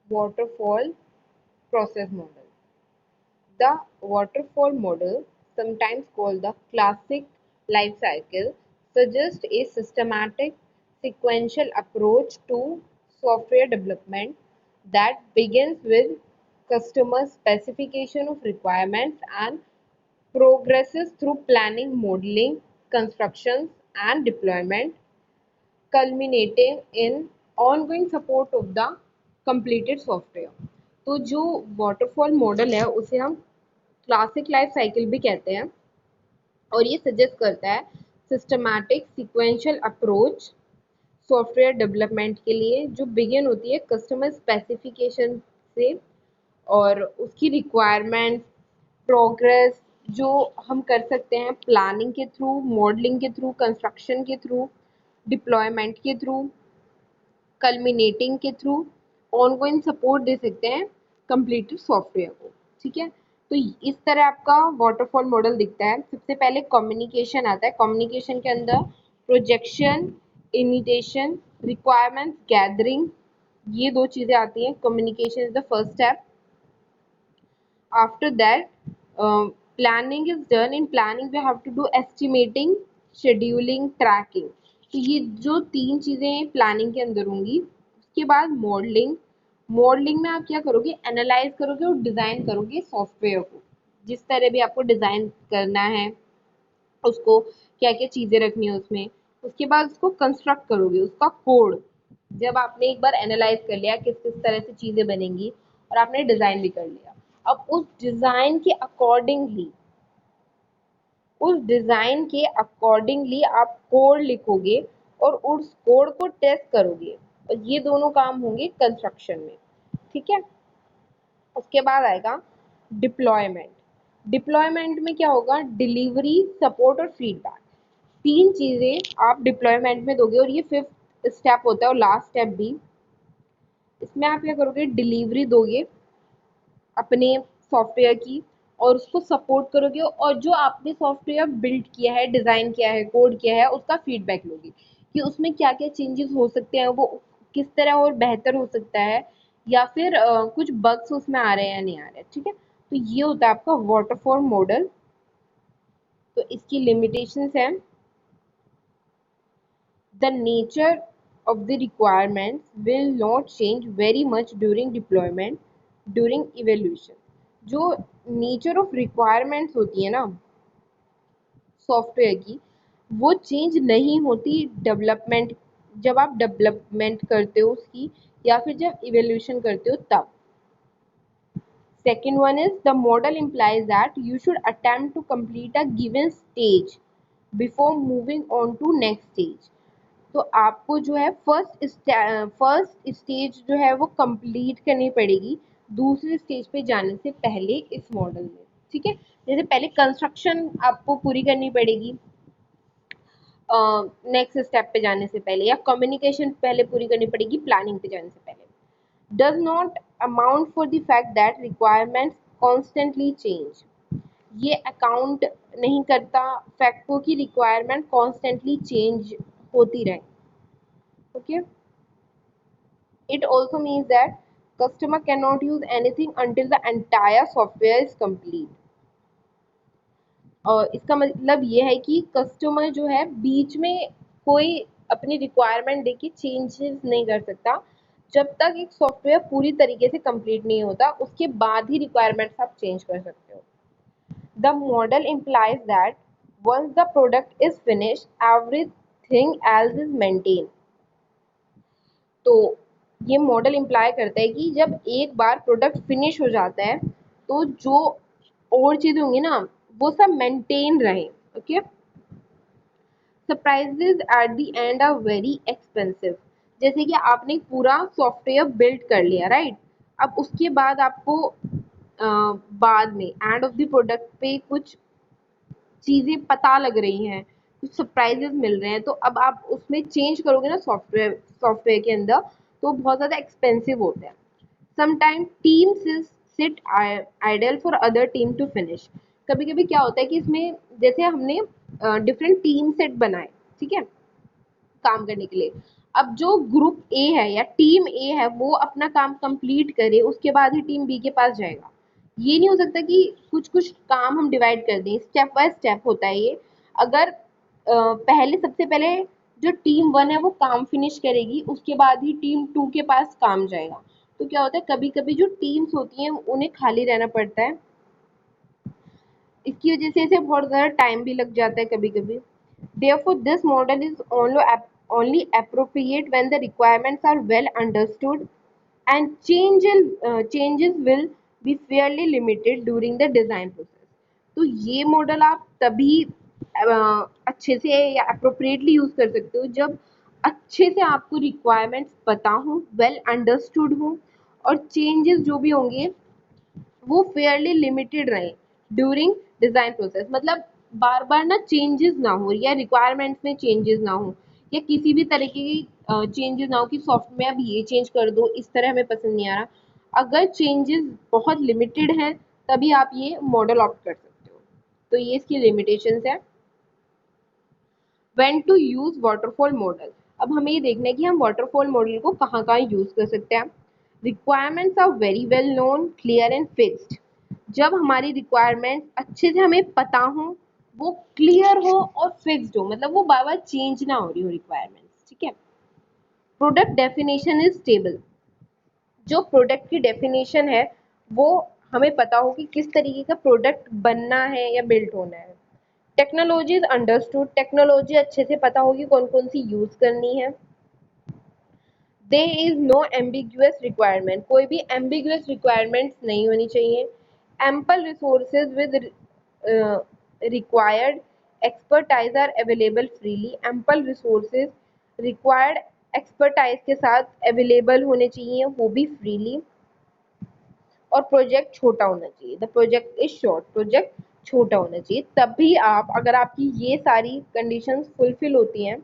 waterfall process model. The waterfall model, sometimes called the classic life cycle, suggests a systematic, sequential approach to software development that begins with customer specification of requirements and progresses through planning, modeling, constructions, and deployment, culminating in ongoing support of the completed software. तो जो waterfall model है उसे हम classic life cycle भी कहते हैं और ये सजेस्ट करता है systematic sequential approach software development के लिए जो बिगिन होती है कस्टमर स्पेसिफिकेशन से और उसकी रिक्वायरमेंट प्रोग्रेस जो हम कर सकते हैं प्लानिंग के थ्रू, मॉडलिंग के थ्रू, कंस्ट्रक्शन के थ्रू, डिप्लॉयमेंट के थ्रू, कल्मिनेटिंग के थ्रू ऑनगोइंग सपोर्ट दे सकते हैं कंप्लीटेड सॉफ्टवेयर को। ठीक है, तो इस तरह आपका वाटरफॉल मॉडल दिखता है। सबसे पहले कम्युनिकेशन आता है। कम्युनिकेशन के अंदर प्रोजेक्शन, इनिटेशन, रिक्वायरमेंट्स गैदरिंग, ये दो चीजें आती हैं। Communication is the first step. After that, planning is done. In planning we have to do estimating, scheduling, tracking. तो ये जो तीन चीज़ें प्लानिंग के अंदर होंगी। उसके बाद मॉडलिंग। मॉडलिंग में आप क्या करोगे, एनालाइज करोगे और डिज़ाइन करोगे सॉफ्टवेयर को। जिस तरह भी आपको डिज़ाइन करना है उसको क्या क्या चीज़ें रखनी है उसमें। उसके बाद उसको कंस्ट्रक्ट करोगे, उसका कोड। जब आपने एक बार एनालाइज कर लिया किस किस तरह से चीज़ें बनेंगी और आपने डिज़ाइन भी कर लिया, अब उस डिज़ाइन के अकॉर्डिंगली आप कोड लिखोगे और उस कोड को टेस्ट करोगे और ये दोनों काम होंगे कंस्ट्रक्शन में। ठीक है, उसके बाद आएगा डिप्लॉयमेंट। डिप्लॉयमेंट में क्या होगा, डिलीवरी, सपोर्ट और फीडबैक। तीन चीज़ें आप डिप्लॉयमेंट में दोगे और ये फिफ्थ स्टेप होता है और लास्ट स्टेप भी। इसमें आप क्या करोगे, डिलीवरी दोगे अपने सॉफ्टवेयर की और उसको सपोर्ट करोगे और जो आपने सॉफ्टवेयर बिल्ड किया है, डिज़ाइन किया है, कोड किया है, उसका फीडबैक लोगे कि उसमें क्या क्या चेंजेस हो सकते हैं, वो किस तरह और बेहतर हो सकता है या फिर कुछ बग्स उसमें आ रहे हैं या नहीं आ रहे। ठीक है, तो ये होता है आपका वाटरफॉल मॉडल। तो इसकी लिमिटेशंस हैं, the nature of the requirements will not change very much during deployment, during evaluation। जो नेचर ऑफ रिक्वायरमेंट्स होती है ना सॉफ्टवेयर की, वो चेंज नहीं होती डेवलपमेंट, जब आप डेवलपमेंट करते हो उसकी या फिर जब इवेल्यूशन करते हो तब। Second one is the model implies that you should attempt to complete a given stage before moving on to next stage। तो आपको जो है फर्स्ट स्टेज जो है वो कंप्लीट करनी पड़ेगी दूसरे स्टेज पे जाने से पहले इस मॉडल में। ठीक है, जैसे पहले कंस्ट्रक्शन आपको पूरी करनी पड़ेगी नेक्स्ट स्टेप पे जाने से पहले, या कम्युनिकेशन पहले पूरी करनी पड़ेगी प्लानिंग पे जाने से पहले। Does not amount for the fact that requirements constantly change. ये अकाउंट नहीं करता फैक्ट को कि रिक्वायरमेंट कॉन्स्टेंटली चेंज होती रहे। Okay, it also means that customer cannot use anything until the entire software is complete। और इसका मतलब ये है कि कस्टमर जो है बीच में कोई अपनी रिक्वायरमेंट देके चेंजेस नहीं कर सकता जब तक एक सॉफ्टवेयर पूरी तरीके से कंप्लीट नहीं होता, उसके बाद ही रिक्वायरमेंट्स आप चेंज कर सकते हो। The model implies that once the product is finished, everything else is maintained। तो ये मॉडल इम्प्लाई करता है कि जब एक बार प्रोडक्ट फिनिश हो जाता है तो जो और चीज़ें होंगी ना वो सब मेंटेन रहें। Okay, surprises at the end are very expensive. जैसे कि आपने पूरा सॉफ्टवेयर बिल्ड कर लिया, राइट। अब उसके बाद आपको बाद में एंड ऑफ द प्रोडक्ट पे कुछ चीज़ें पता लग रही हैं, कुछ सरप्राइजेस मिल रहे हैं, तो अब आप उसमें चेंज करोगे ना सॉफ्टवेयर के अंदर, तो बहुत ज़्यादा एक्सपेंसिव होते हैं। Sometime teams sit idle for other team to finish. कभी कभी क्या होता है कि इसमें जैसे हमने डिफरेंट टीम सेट बनाए, ठीक है, काम करने के लिए। अब जो ग्रुप ए है या टीम ए है वो अपना काम कंप्लीट करे, उसके बाद ही टीम बी के पास जाएगा। ये नहीं हो सकता कि कुछ कुछ काम हम डिवाइड कर दें, स्टेप बाय स्टेप होता है ये। अगर पहले सबसे पहले जो टीम वन है वो काम फिनिश करेगी, उसके बाद ही टीम टू के पास काम जाएगा। तो क्या होता है, कभी कभी जो टीम्स होती हैं उन्हें खाली रहना पड़ता है, इसकी वजह से इसे बहुत ज़्यादा टाइम भी लग जाता है कभी कभी। Therefore, this model is only appropriate when the requirements are well understood and changes will be fairly limited during the design process. तो ये मॉडल आप तभी अच्छे से या अप्रोप्रिएटली यूज कर सकते हो जब अच्छे से आपको रिक्वायरमेंट्स पता हो, वेल अंडरस्टूड हो, और चेंजेस जो भी होंगे वो फेयरली लिमिटेड रहे ड्यूरिंग डिजाइन प्रोसेस। मतलब बार बार ना चेंजेस ना हो, या रिक्वायरमेंट्स में चेंजेस ना हो, या किसी भी तरीके की चेंजेस ना हो कि सॉफ्टवेयर अब ये चेंज कर दो, इस तरह हमें पसंद नहीं आ रहा। अगर चेंजेस बहुत लिमिटेड हैं तभी आप ये मॉडल ऑप्ट कर सकते हो। तो ये इसकी लिमिटेशंस है। When to use waterfall model. अब हमें ये देखना है कि हम वाटरफॉल मॉडल को कहाँ कहाँ यूज कर सकते हैं। Requirements are very well known, clear and fixed. जब हमारी रिक्वायरमेंट अच्छे से हमें पता हो, वो क्लियर हो और फिक्स्ड हो, मतलब वो बार बार चेंज ना हो रही हो रिक्वायरमेंट्स, ठीक है। Product definition is stable. जो प्रोडक्ट की डेफिनेशन है वो हमें पता हो कि किस तरीके का प्रोडक्ट बनना है या बिल्ड होना है। Technology is understood. टेक्नोलॉजी अच्छे से पता होगी कौन कौन सी यूज करनी है। There is no ambiguous requirement. कोई भी एम्बिगुअस रिक्वायरमेंट्स नहीं होनी चाहिए। Ample resources with required expertise are available freely. Ample resources required expertise के साथ अवेलेबल होने चाहिए, वो भी फ्रीली। और प्रोजेक्ट छोटा होना चाहिए। The project is short. Project छोटा होना चाहिए। तभी आप, अगर आपकी ये सारी कंडीशंस फुलफिल होती हैं,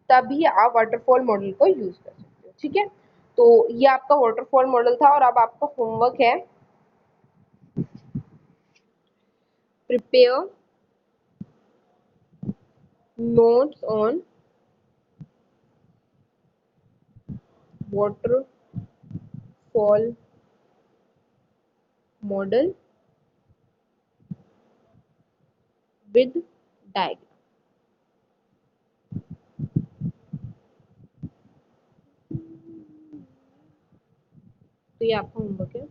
तभी आप वाटरफॉल मॉडल को यूज कर सकते हो, ठीक है। तो ये आपका वाटरफॉल मॉडल था, और अब आपका होमवर्क है prepare notes on waterfall model with diagram. तो ये आपका होमवर्क है।